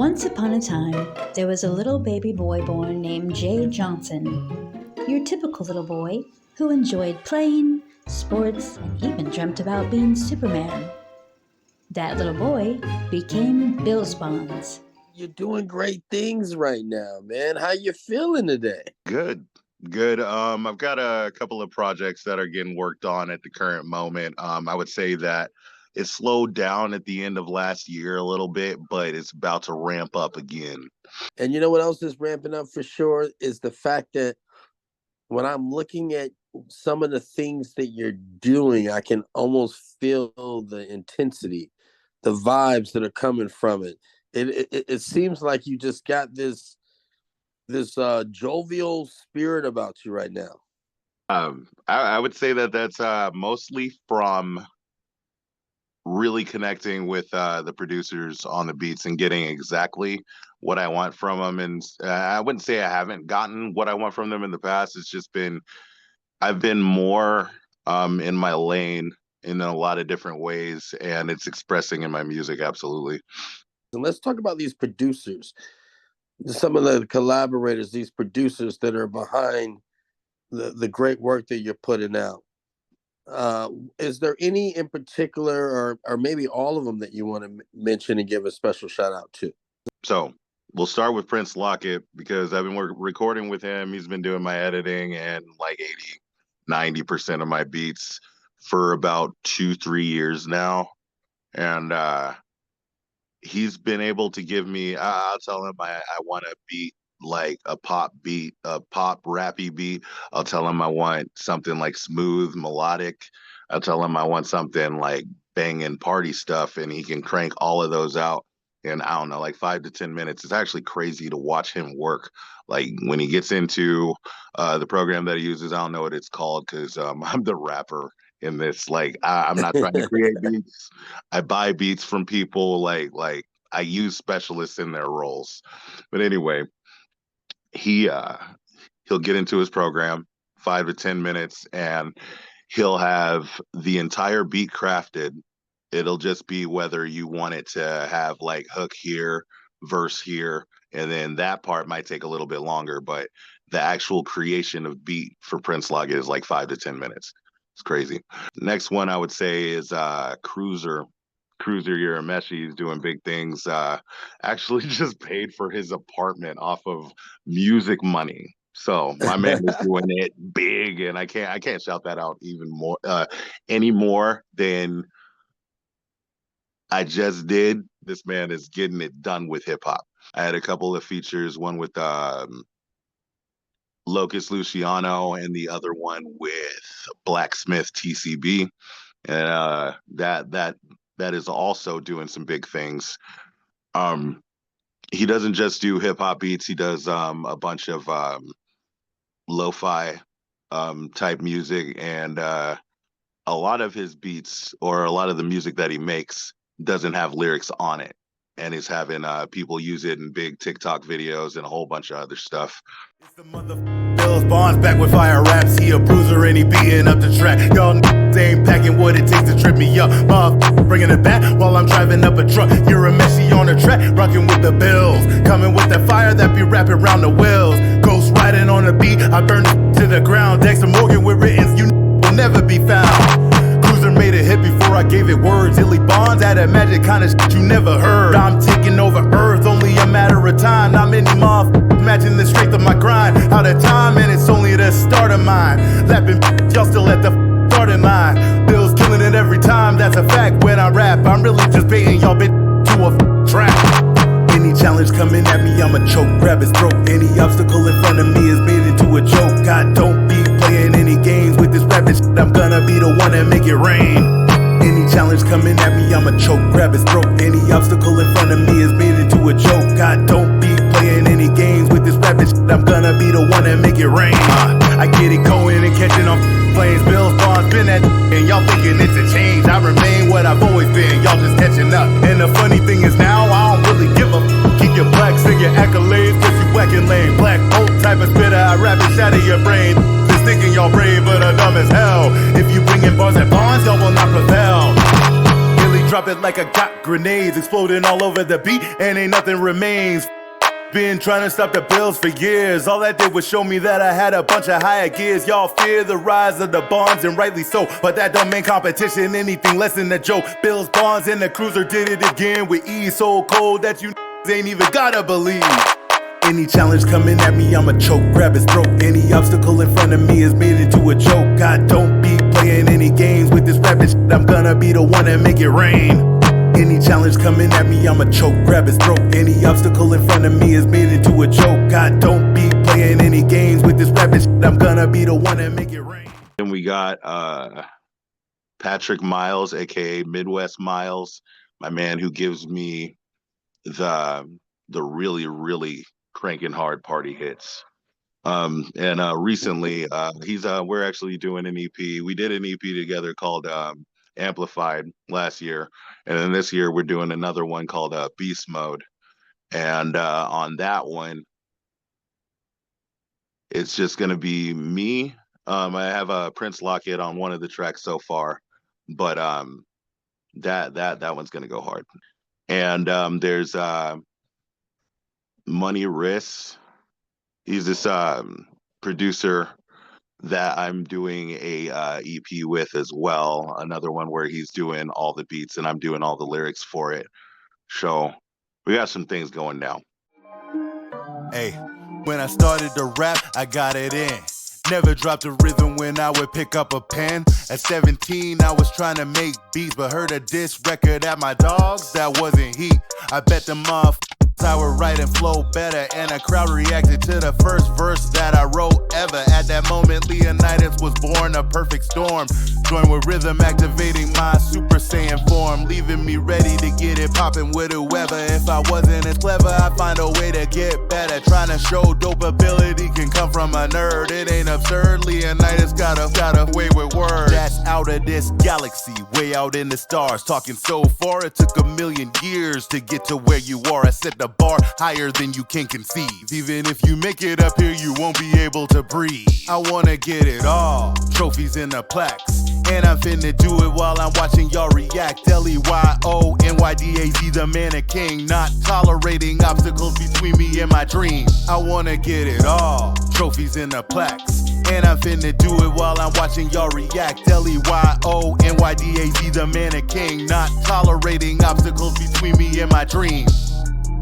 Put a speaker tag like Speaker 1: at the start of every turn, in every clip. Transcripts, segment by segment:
Speaker 1: Once upon a time, there was a little baby boy born named Jay Johnson. Your typical little boy who enjoyed playing, sports, and even dreamt about being Superman. That little boy became BillZBondZ.
Speaker 2: You're doing great things right now, man. How you feeling today?
Speaker 3: Good. Good. I've got a couple of projects that are getting worked on at the current moment. I would say that it slowed down at the end of last year a little bit, but it's about to ramp up again.
Speaker 2: And you know what else is ramping up for sure is the fact that when I'm looking at some of the things that you're doing, I can almost feel the intensity, the vibes that are coming from it. It seems like you just got this jovial spirit about you right now.
Speaker 3: I would say that that's mostly from really connecting with the producers on the beats and getting exactly what I want from them. And I wouldn't say I haven't gotten what I want from them in the past. It's just been, I've been more in my lane in a lot of different ways, and it's expressing in my music, absolutely.
Speaker 2: And let's talk about these producers, some of the collaborators, these producers that are behind the great work that you're putting out. Is there any in particular, or maybe all of them, that you want to mention and give a special shout out to?
Speaker 3: So we'll start with Slykat, because I've been recording with him. He's been doing my editing and like 90% of my beats for about 2-3 years now. And he's been able to give me, I'll tell him I want a beat, like a pop beat, a pop rappy beat. I'll tell him I want something like smooth, melodic. I'll tell him I want something like banging party stuff, and he can crank all of those out in, I don't know, like 5 to 10 minutes. It's actually crazy to watch him work. Like when he gets into the program that he uses, I don't know what it's called, because I'm the rapper in this. Like I'm not trying to create beats. I buy beats from people. Like I use specialists in their roles. But anyway, he'll get into his program, 5 to 10 minutes, and he'll have the entire beat crafted. It'll just be whether you want it to have like hook here, verse here, and then that part might take a little bit longer, but the actual creation of beat for Slykat is like 5 to 10 minutes. It's crazy. Next one I would say is Cruiser Urameshi. Is doing big things. Actually just paid for his apartment off of music money. So my man is doing it big, and I can't shout that out even more any more than I just did. This man is getting it done with hip hop. I had a couple of features, one with Locus Luciano and the other one with Blacksmith TCB. And that is also doing some big things. He doesn't just do hip hop beats. He does a bunch of lo-fi type music, and a lot of his beats, or a lot of the music that he makes, doesn't have lyrics on it, and he's having people use it in big TikTok videos and a whole bunch of other stuff.
Speaker 4: It's the BillZBondZ back with fire raps. He a bruiser and he beating up the track. Y'all ain't packing what it takes to trip me up. Bringing it back while I'm driving up a truck. You're a Messi on the track, rocking with the Bills. Coming with that fire that be wrapping around the wheels. Ghost riding on the beat, I burn it to the ground. Dexter Morgan with written, you will never be found. Cruiser made a hit before I gave it words. BillZBondZ had a magic kind of shit you never heard. I'm taking over Earth, only a matter of time. Not many motherfuckers imagine the strength of my grind. Out of time, and it's only the start of mine. Lapping, y'all still at the starting line. Bill's killing it every time, that's a fact. When I rap, I'm really just baiting y'all bit to a trap. Any challenge coming at me, I'ma choke, grab his throat. Any obstacle in front of me is made into a joke. God, don't be playing any games with this rapping shit. I'm gonna be the one that make it rain. Any challenge coming at me, I'ma choke, grab his throat. Any obstacle in front of me is made into a joke. God, don't be playing any games with this rapping shit. I'm gonna be the one that make it rain. I get it going and catching on planes. BillZBondZ been that, and y'all thinking it's a change. I remain what I've always been, y'all just catching up. And the funny thing is now I don't really give a keep your plaques and your accolades, cause you whacking lame. Black bolt type of spitter, I rap and shatter your brain. Just thinking y'all brave but are dumb as hell. If you bring in bars and bonds, y'all will not prevail. Really drop it like I got grenades, exploding all over the beat, and ain't nothing remains. Been trying to stop the bills for years. All that did was show me that I had a bunch of higher gears. Y'all fear the rise of the bonds, and rightly so. But that don't make competition anything less than a joke. BillZBondZ and the cruiser did it again with ease, so cold that you ain't even gotta believe. Any challenge coming at me, I'ma choke, grab his throat. Any obstacle in front of me is made into a joke. God, don't be playing any games with this rapping shit. I'm gonna be the one that make it rain. Any challenge coming at me, I'ma choke, grab his throat. Any obstacle in front of me is made into a joke. God, don't be playing any games with this rapping shit. I'm gonna be the one that make it rain.
Speaker 3: Then we got Patrick Miles, aka Midwest Miles, my man who gives me the really, really cranking hard party hits. Recently we're actually doing an EP. We did an EP together called Amplified last year, and then this year we're doing another one called Beast Mode. And on that one, it's just gonna be me. I have a Prince Lockett on one of the tracks so far, but that one's gonna go hard. And there's Money Riss. He's this producer that I'm doing a EP with as well. Another one where he's doing all the beats and I'm doing all the lyrics for it. So we got some things going now.
Speaker 4: Hey, when I started to rap, I got it in. Never dropped a rhythm when I would pick up a pen. At 17, I was trying to make beats, but heard a diss record at my dogs, that wasn't heat. I bet the motherfuckers I would write and flow better, and a crowd reacted to the first verse that I wrote ever. At that moment, Leonidas was born, a perfect storm. Joined with rhythm, activating my Super Saiyan form, leaving me ready to get it poppin' with whoever. If I wasn't as clever, I'd find a way to get better. Trying to show dope ability can come from a nerd. It ain't absurd. Leonidas got a way with words. That's out of this galaxy, way out in the stars. Talking so far, it took 1,000,000 years to get to where you are. I set the bar higher than you can conceive. Even if you make it up here, you won't be able to breathe. I wanna get it all, trophies and the plaques. And I'm finna do it while I'm watching y'all react. LEYONYDAZ, the man of king, not tolerating obstacles between me and my dream. I wanna get it all, trophies and the plaques. And I'm finna do it while I'm watching y'all react. LEYONYDAZ, the man of king, not tolerating obstacles between me and my dream.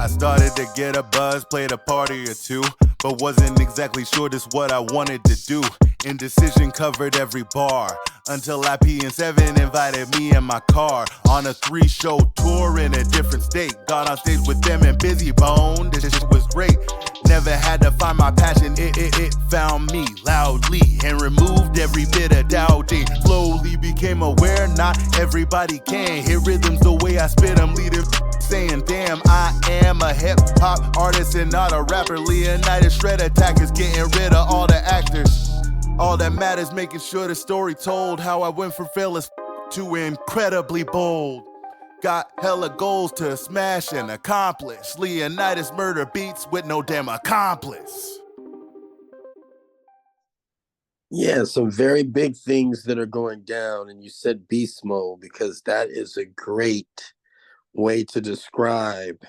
Speaker 4: I started to get a buzz, played a party or two, but wasn't exactly sure this what I wanted to do. Indecision covered every bar, until IP7 invited me in my car on a 3-show tour in a different state. Got on stage with them and BillZBondZ, this shit was great. Never had to find my passion, it found me loudly and removed every bit of doubting. Slowly became aware, not everybody can hear rhythms the way I spit them, leading saying, damn, I am a hip-hop artist and not a rapper. Leonidas Shred Attack is getting rid of all the actors. All that matters, making sure the story told how I went from fearless to incredibly bold. Got hella goals to smash and accomplish. Leonidas murder beats with no damn accomplice.
Speaker 2: Yeah, some very big things that are going down. And you said beast mode because that is a great way to describe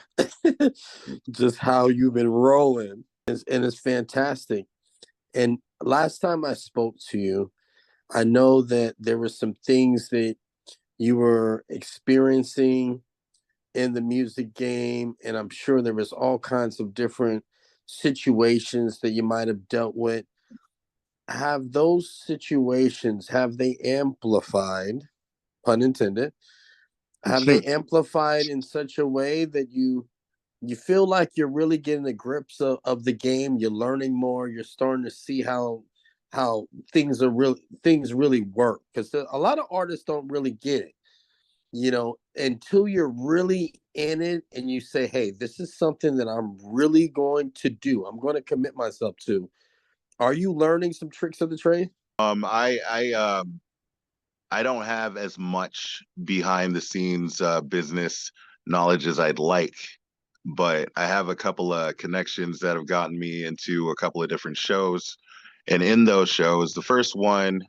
Speaker 2: just how you've been rolling. And it's fantastic. And last time I spoke to you, I know that there were some things that you were experiencing in the music game, and I'm sure there was all kinds of different situations that you might have dealt with. Have those situations, have they amplified, pun intended, have they amplified in such a way that you feel like you're really getting the grips of the game, you're learning more, you're starting to see how things really work? Because a lot of artists don't really get it, until you're really in it and you say, hey, this is something that I'm really going to do, I'm going to commit myself to. Are you learning some tricks of the trade?
Speaker 3: I don't have as much behind the scenes business knowledge as I'd like, but I have a couple of connections that have gotten me into a couple of different shows. And in those shows, the first one,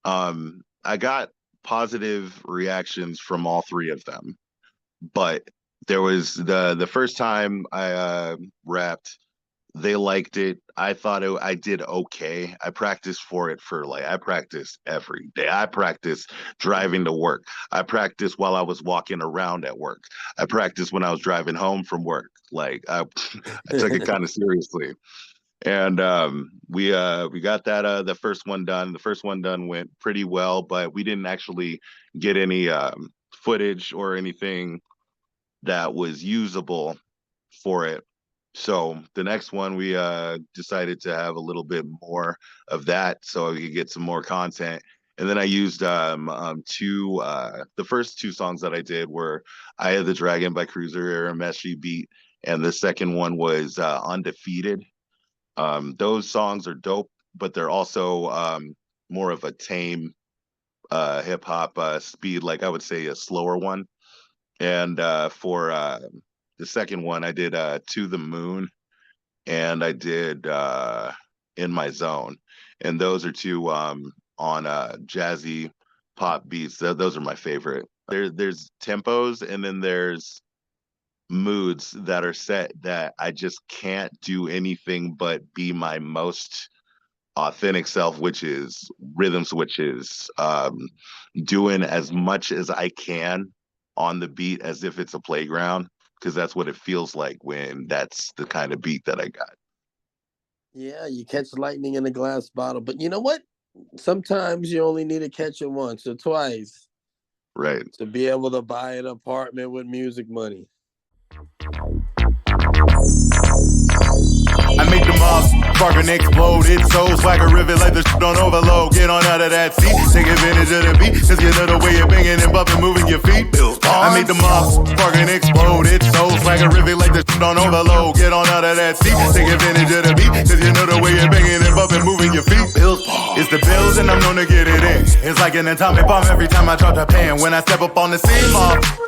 Speaker 3: I got positive reactions from all three of them. But there was the first time I rapped, they liked it. I thought I did okay. I practiced for it for I practiced every day. I practiced driving to work. I practiced while I was walking around at work. I practiced when I was driving home from work. I took it kind of seriously. And we got that the first one done. The first one done went pretty well, but we didn't actually get any footage or anything that was usable for it. So the next one we decided to have a little bit more of that so we could get some more content. And then I used two the first two songs that I did were "I Had the Dragon" by Cruiser Arameshi beat, and the second one was "Undefeated." Those songs are dope, but they're also more of a tame hip hop speed, like I would say a slower one. And for the second one, I did "To the Moon" and I did "In My Zone," and those are two on jazzy pop beats. Those are my favorite. There's tempos, and then there's moods that are set that I just can't do anything but be my most authentic self, which is rhythm switches, doing as much as I can on the beat as if it's a playground, because that's what it feels like when that's the kind of beat that I got.
Speaker 2: Yeah, you catch lightning in a glass bottle, but you know what? Sometimes you only need to catch it once or twice,
Speaker 3: right,
Speaker 2: to be able to buy an apartment with music money.
Speaker 4: I make the mob spark and explode. It's so like a rivet, like the shit on overload. Get on out of that seat, take advantage of the beat. Cause you know the way you're banging and bumping, moving your feet. I make the mob spark and explode. It's so like a rivet, like the shit on overload. Get on out of that seat, take advantage of the beat. Cause you know the way you're banging and bumping, moving your feet. It's the bills and I'm known to get it in. It's like an atomic bomb every time I drop the pen. When I step up on the scene,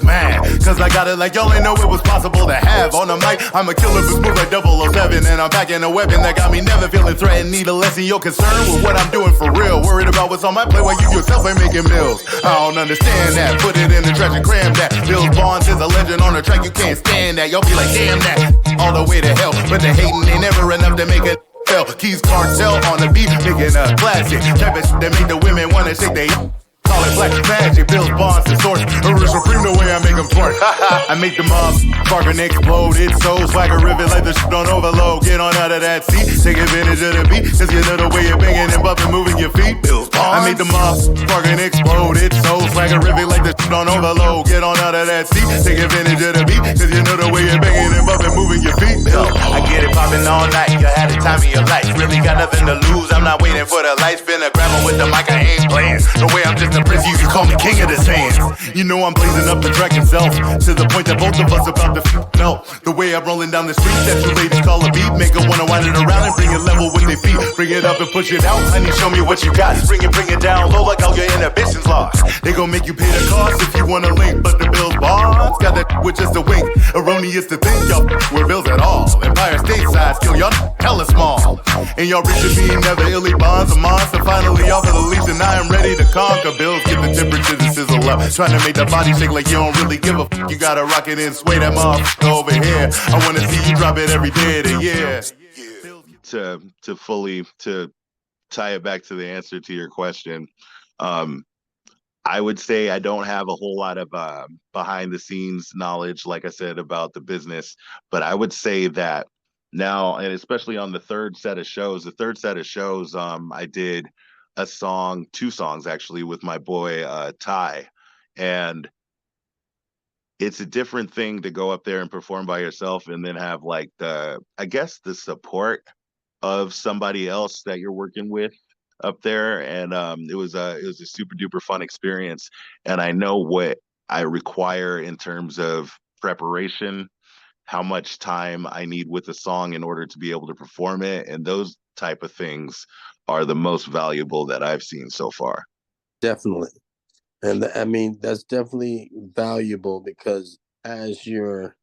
Speaker 4: man, cause I got it like y'all ain't know it was possible to have. On the mic, I'm a killer who's smooth like 007. And I'm packing a weapon that got me never feeling threatened. Need a lesson, you're concerned with what I'm doing for real. Worried about what's on my plate while you yourself ain't making meals. I don't understand that. Put it in the trash and cram that. BillZBondZ is a legend on the track, you can't stand that. Y'all be like, damn that, all the way to hell. But the hating ain't never enough to make it fell. Keys Cartel on the beat, making a classic. Type of shit that make the women wanna shake they call it black magic. BillZBondZ the source, or supreme the way I make them twerk. I make the mob spark and explode. It's so like a rivet, like the shit on overload. Get on out of that seat, take advantage of the beat. Cause you know the way you're banging and bumping, moving your feet. I make the mob spark and explode. It's so like a rivet, like the shit on overload. Get on out of that seat, take advantage of the beat. Cause you know the way you're banging and bumping, moving your feet. I get it popping all night, you had the time of your life. Really got nothing to lose, I'm not waiting for the lights. Finna grab them with the mic, I ain't playing. The way I'm just a prince, you can call me king of the sands. You know I'm blazing up the track himself, to the point that both of us about to melt. The way I'm rolling down the street, that you ladies call a beat. Make her wanna wind it around and bring it level with their feet. Bring it up and push it out, honey, show me what you got. Bring it down low like all your inhibitions lost. They gon' make you pay the cost if you wanna link. But the BillZBondZ got that with just a wink. Erroneous to think y'all we're bills at all. Empire stateside, skill y'all hella small. And y'all reaching me, never illy bonds. A monster finally off of the leash and I am ready to conquer. Bills get the temperature to sizzle up. Trying to make the body shake like you don't really give a fuck. You gotta rock it and sway that motherfucker over here. I wanna see you drop it every day of the year.
Speaker 3: To fully tie it back to the answer to your question, I would say I don't have a whole lot of behind the scenes knowledge, like I said, about the business, but I would say that now, and especially on the third set of shows, I did two songs actually with my boy Ty, and it's a different thing to go up there and perform by yourself and then have like the support of somebody else that you're working with up there. And it was a super duper fun experience, and I know what I require in terms of preparation, how much time I need with a song in order to be able to perform it, and those type of things are the most valuable that I've seen so far.
Speaker 2: Definitely. And I mean, that's definitely valuable because as you're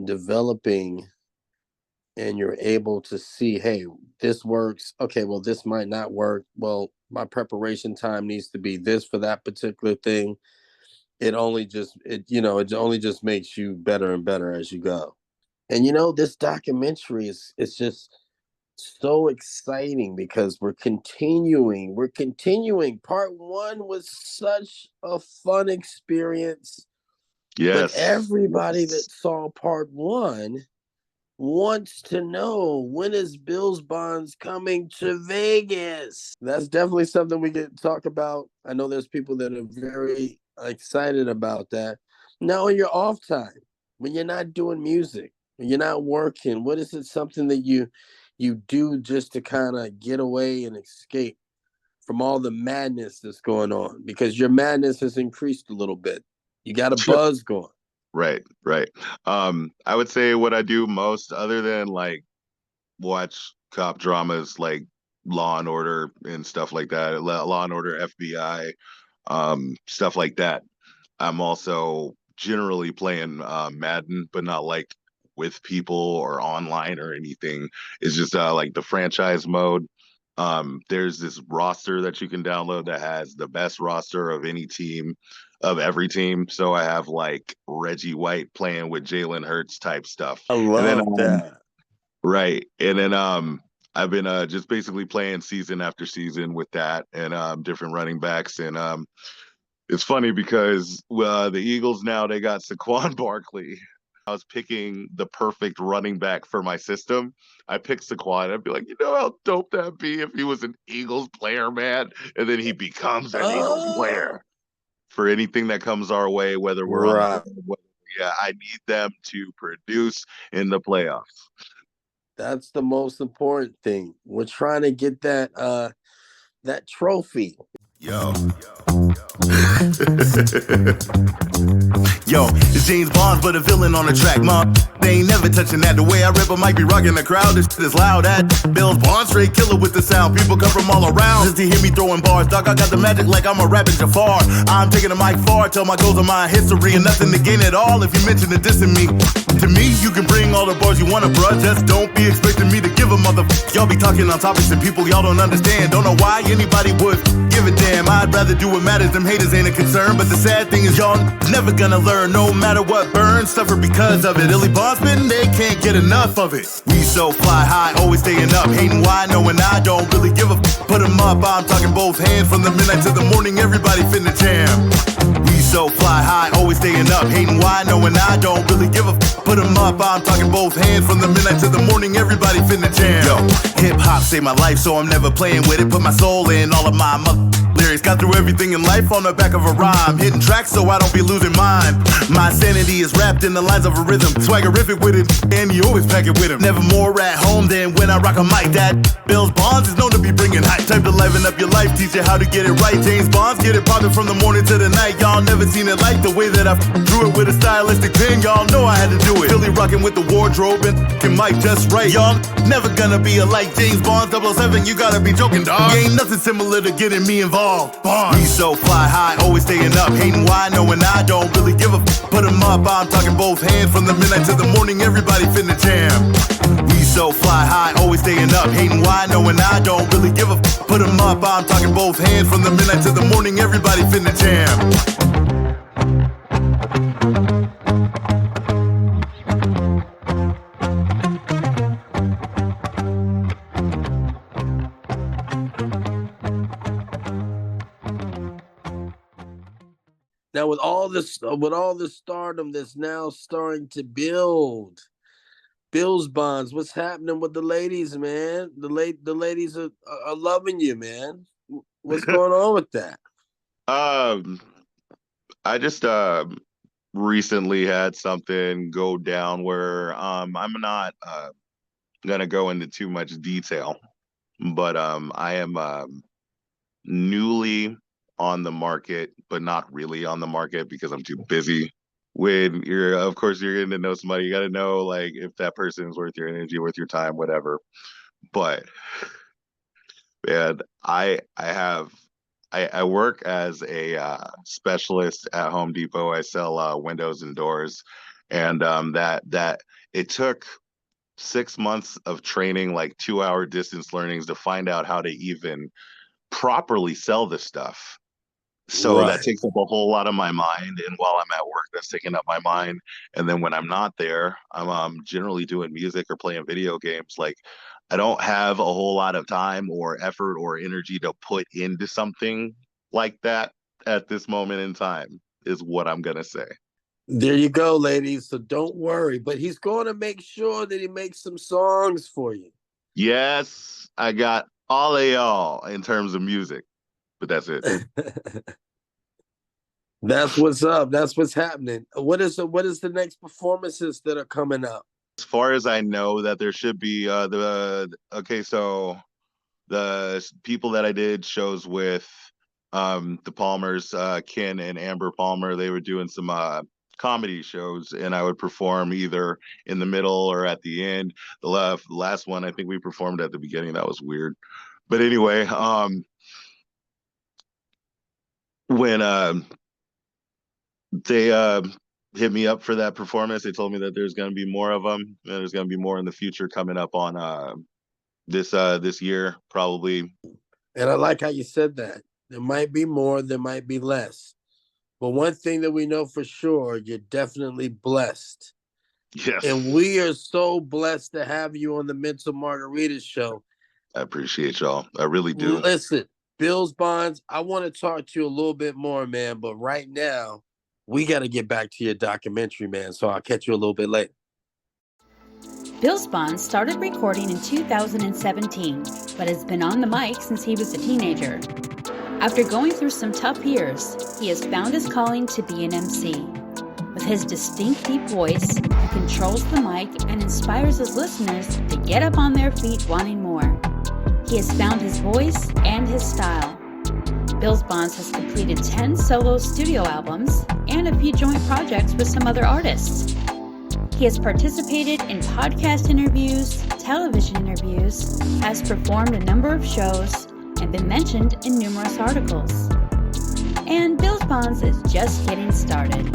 Speaker 2: developing and you're able to see, hey, this works. Okay, well, this might not work. Well, my preparation time needs to be this for that particular thing. It only just makes you better and better as you go. And this documentary is just so exciting because we're continuing. Part one was such a fun experience, but
Speaker 3: Yes.
Speaker 2: everybody that saw part one wants to know, when is BillZBondZ coming to Vegas? That's definitely something we can talk about. I know there's people that are very excited about that. Now, in your off time, when you're not doing music, when you're not working, what is it, something that you do just to kind of get away and escape from all the madness that's going on? Because your madness has increased a little bit. You got a buzz going.
Speaker 3: Right, right. I would say what I do most, other than like watch cop dramas like Law and Order and stuff like that, Law and Order, FBI, stuff like that. I'm also generally playing Madden, but not like with people or online or anything. It's just like the franchise mode. There's this roster that you can download that has the best roster of any team, of every team. So I have like Reggie White playing with Jalen Hurts type stuff.
Speaker 2: I
Speaker 3: And then
Speaker 2: love that.
Speaker 3: right. And then I've been just basically playing season after season with that and different running backs. And it's funny because the Eagles now, they got Saquon Barkley. I was picking the perfect running back for my system. I picked Saquon. I'd be like, you know how dope that'd be if he was an Eagles player, man, and then he becomes an Eagles player. For anything that comes our way, whether we're on the
Speaker 2: Right.
Speaker 3: road, yeah, I need them to produce in the playoffs.
Speaker 2: That's the most important thing. We're trying to get that trophy.
Speaker 4: Yo. Yo, it's James Bonds, but a villain on the track, mom. They ain't never touching that. The way I rip, I might be rocking the crowd. This shit is loud at BillZBondZ, straight killer with the sound. People come from all around just to hear me throwing bars. Dog, I got the magic like I'm a rapping Jafar. I'm taking the mic far, tell my goals of my history, and nothing to gain at all if you mention the dissing me. To me, you can bring all the bars you wanna, bruh. Just don't be expecting me to give a Y'all be talking on topics and people y'all don't understand. Don't know why anybody would give a damn. I'd rather do what matters. Them haters ain't a concern, but the sad thing is y'all never gonna learn. No matter what burns, suffer because of it. Illy Bondsman, they can't get enough of it. We so fly high, always staying up, hating why, knowing I don't really give a put 'em up. I'm talking both hands from the midnight to the morning. Everybody finna jam. We so fly high, always staying up, hating why, knowing I don't really give a put 'em up. I'm talking both hands from the midnight to the morning. Everybody finna jam. Yo, hip hop saved my life, so I'm never playing with it. Put my soul in all of my lyrics. Got through everything in life on the back of a rhyme. Hitting tracks so I don't be losing mine. My sanity is wrapped in the lines of a rhythm. Swaggerific with it, and you always pack it with him. Never more at home than when I rock a mic. That BillZBondZ is known to be bringing hype. Type to liven up your life, teach you how to get it right. James Bonds, get it poppin' from the morning to the night. Y'all never seen it like the way that I drew it with a stylistic pen. Y'all know I had to do it. Philly rockin' with the wardrobe and mic just right. Y'all never gonna be alike. James Bonds 007, you gotta be joking, dog. Ain't nothing similar to getting me involved. Bonds. We so fly high, always staying up, hating why, knowing I don't really give a put 'em up. I'm talking both hands from the midnight to the morning. Everybody finna jam. We so fly high, always staying up, hating why, knowing I don't really give a put 'em up. I'm talking both hands from the midnight to the morning. Everybody finna jam.
Speaker 2: Now, with all the stardom that's now starting to build, BillZBondZ, what's happening with the ladies, man? The ladies are loving you, man. What's going on with that?
Speaker 3: I just recently had something go down where I'm not gonna go into too much detail, but I am newly on the market, but not really on the market because I'm too busy. When of course, you're getting to know somebody, you got to know like if that person is worth your energy, worth your time, whatever. But man, I work as a specialist at Home Depot. I sell windows and doors, and that it took 6 months of training, like 2-hour distance learnings to find out how to even properly sell this stuff. So that takes up a whole lot of my mind. And while I'm at work, that's taking up my mind. And then when I'm not there, I'm generally doing music or playing video games. Like, I don't have a whole lot of time or effort or energy to put into something like that at this moment in time, is what I'm going to say.
Speaker 2: There you go, ladies. So don't worry. But he's going to make sure that he makes some songs for you.
Speaker 3: Yes, I got all of y'all in terms of music, but that's it.
Speaker 2: That's what's up. That's what's happening. What is the next performances that are coming up?
Speaker 3: As far as I know, that there should be so the people that I did shows with, the Palmers, Ken and Amber Palmer, they were doing some comedy shows, and I would perform either in the middle or at the end. The last one, I think we performed at the beginning. That was weird. But anyway, when they hit me up for that performance, they told me that there's going to be more of them, and there's going to be more in the future coming up on this year, probably.
Speaker 2: And I like how you said that. There might be more, there might be less. But one thing that we know for sure, you're definitely blessed.
Speaker 3: Yes.
Speaker 2: And we are so blessed to have you on the Mental Margarita Show.
Speaker 3: I appreciate y'all. I really do.
Speaker 2: Listen, BillZBondZ, I want to talk to you a little bit more, man. But right now, we got to get back to your documentary, man. So I'll catch you a little bit later.
Speaker 1: BillZBondZ started recording in 2017, but has been on the mic since he was a teenager. After going through some tough years, he has found his calling to be an MC. With his distinct deep voice, he controls the mic and inspires his listeners to get up on their feet wanting more. He has found his voice and his style. BillZBondZ has completed 10 solo studio albums and a few joint projects with some other artists. He has participated in podcast interviews, television interviews, has performed a number of shows, and been mentioned in numerous articles. And BillZBondZ is just getting started.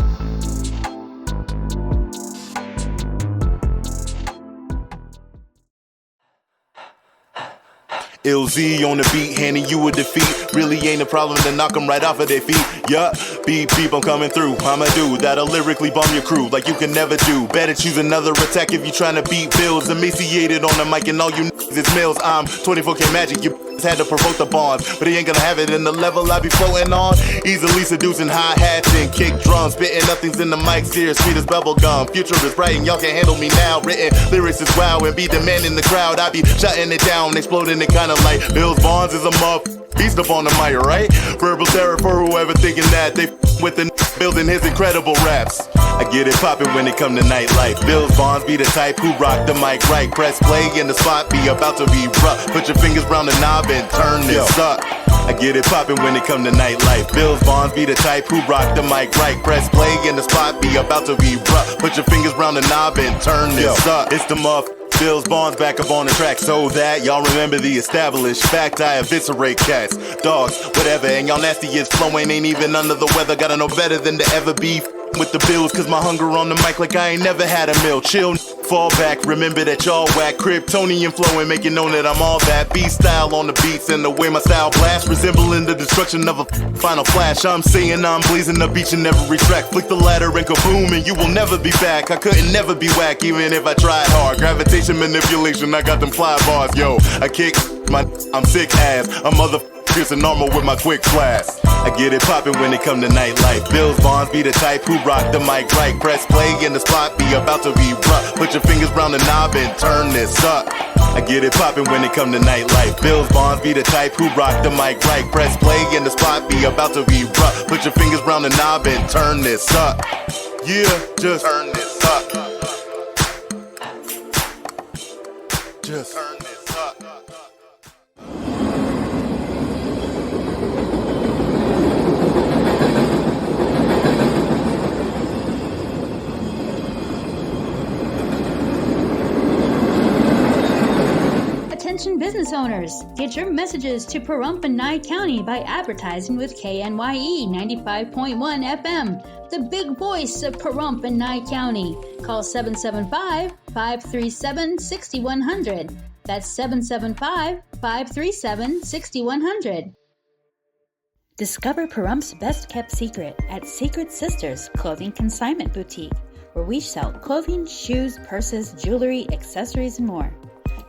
Speaker 4: LZ on the beat, handing you a defeat. Really ain't a problem to knock them right off of their feet. Yeah, beep, beep, I'm coming through. I'm a dude that'll lyrically bomb your crew like you can never do. Better choose another attack if you trying to beat bills. Emaciated on the mic and all you it's mills. I'm 24K magic, you had to provoke the bonds, but he ain't gonna have it in the level I be floating on. Easily seducing hi-hats and kick drums, spitting nothing's in the mic, serious, sweet as bubble gum. Future is bright and y'all can't handle me now. Written lyrics is wow and be demanding the crowd. I be shutting it down, exploding it kinda like BillZBondZ is a muff. Beast up on the mic, right? Verbal terror for whoever thinking that they with the building his incredible raps. I get it poppin' when it come to nightlife. BillZBondZ be the type who rock the mic right. Press play and the spot be about to be rough. Put your fingers round the knob and turn this up. I get it poppin' when it come to nightlife. BillZBondZ be the type who rock the mic right. Press play and the spot be about to be rough. Put your fingers round the knob and turn this up. It's the muff. BillZBondZ back up on the track so that y'all remember the established fact. I eviscerate cats, dogs, whatever, and y'all nasty is flowing. Ain't even under the weather. Gotta know better than to ever be with the bills, cause my hunger on the mic like I ain't never had a meal. Chill, fall back, remember that y'all whack. Kryptonian flowing, making known that I'm all that. Beat style on the beats and the way my style blast, resembling the destruction of a final flash. I'm saying I'm blazing up each and every track. Flick the ladder and kaboom, and you will never be back. I couldn't never be whack, even if I tried hard. Gravitation manipulation, I got them fly bars, yo. I kick I'm sick ass. A piercing armor with my quick flash. I get it poppin' when it come to nightlife. BillZBondZ be the type who rock the mic right. Press play and the spot be about to be rough. Put your fingers round the knob and turn this up. I get it poppin' when it come to nightlife. BillZBondZ be the type who rock the mic right. Press play and the spot be about to be rough. Put your fingers round the knob and turn this up. Yeah, just turn this up. Just turn this up.
Speaker 1: Attention business owners, get your messages to Pahrump and Nye County by advertising with KNYE 95.1 FM, the big voice of Pahrump and Nye County. Call 775-537-6100. That's 775-537-6100. Discover Pahrump's best-kept secret at Secret Sisters Clothing Consignment Boutique, where we sell clothing, shoes, purses, jewelry, accessories, and more.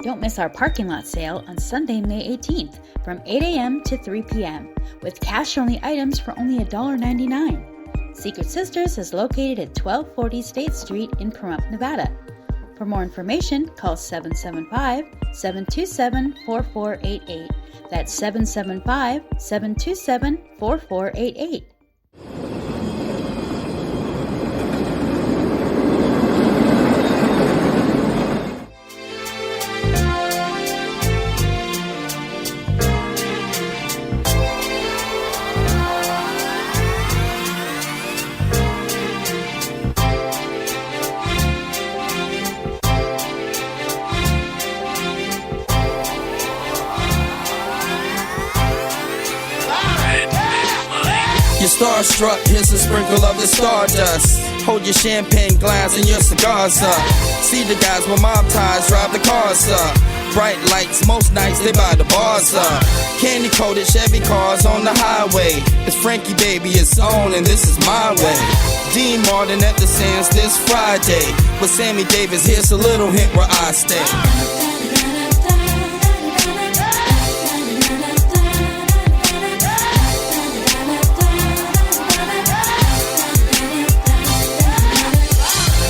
Speaker 1: Don't miss our parking lot sale on Sunday, May 18th from 8 a.m. to 3 p.m. with cash-only items for only $1.99. Secret Sisters is located at 1240 State Street in Pahrump, Nevada. For more information, call 775-727-4488. That's 775-727-4488.
Speaker 5: You're starstruck, here's a sprinkle of the stardust. Hold your champagne glass and your cigars up. See the guys with mob ties drive the cars up. Bright lights, most nights they buy the bars up. Candy-coated Chevy cars on the highway. It's Frankie Baby, it's on and this is my way. Dean Martin at the Sands this Friday. With Sammy Davis, here's a little hint where I stay.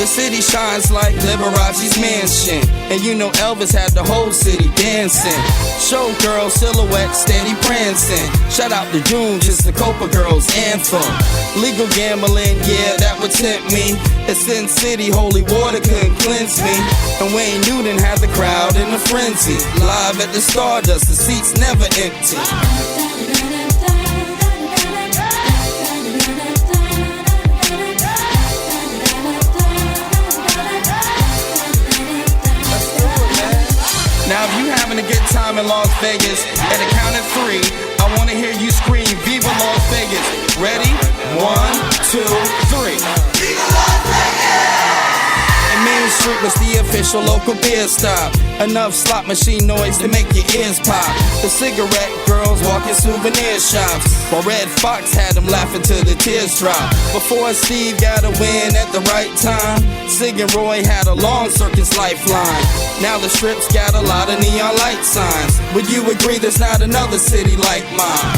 Speaker 5: The city shines like Liberace's mansion, and you know Elvis had the whole city dancing. Showgirl silhouette steady prancing. Shout out to June, just the Copa Girls anthem. Legal gambling, yeah, that would tempt me. It's Sin City, holy water couldn't cleanse me. And Wayne Newton had the crowd in a frenzy. Live at the Stardust, the seats never empty. Now if you having a good time in Las Vegas, at the count of 3, I wanna hear you scream, Viva Las Vegas. Ready? 1, 2, 3. Viva Las Vegas! And Main Street was the official local beer stop. Enough slot machine noise to make your ears pop. The cigarette girls walking souvenir shops, while Red Fox had them laughing till the tears drop. Before Steve got a win at the right time, Sig and Roy had a long circus lifeline. Now the strip's got a lot of neon light signs. Would you agree there's not another city like mine?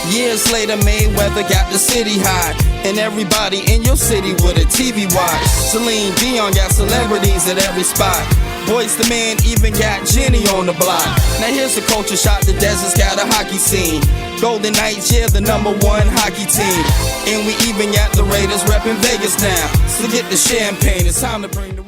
Speaker 5: Years later, Mayweather got the city hot, and everybody in your city with a TV watch. Celine Dion got celebrities at every spot. Boys the Man even got Jenny on the block. Now here's a culture shock, the desert's got a hockey scene. Golden Knights, yeah, the #1 hockey team. And we even got the Raiders repping Vegas now. So get the champagne, it's time to bring the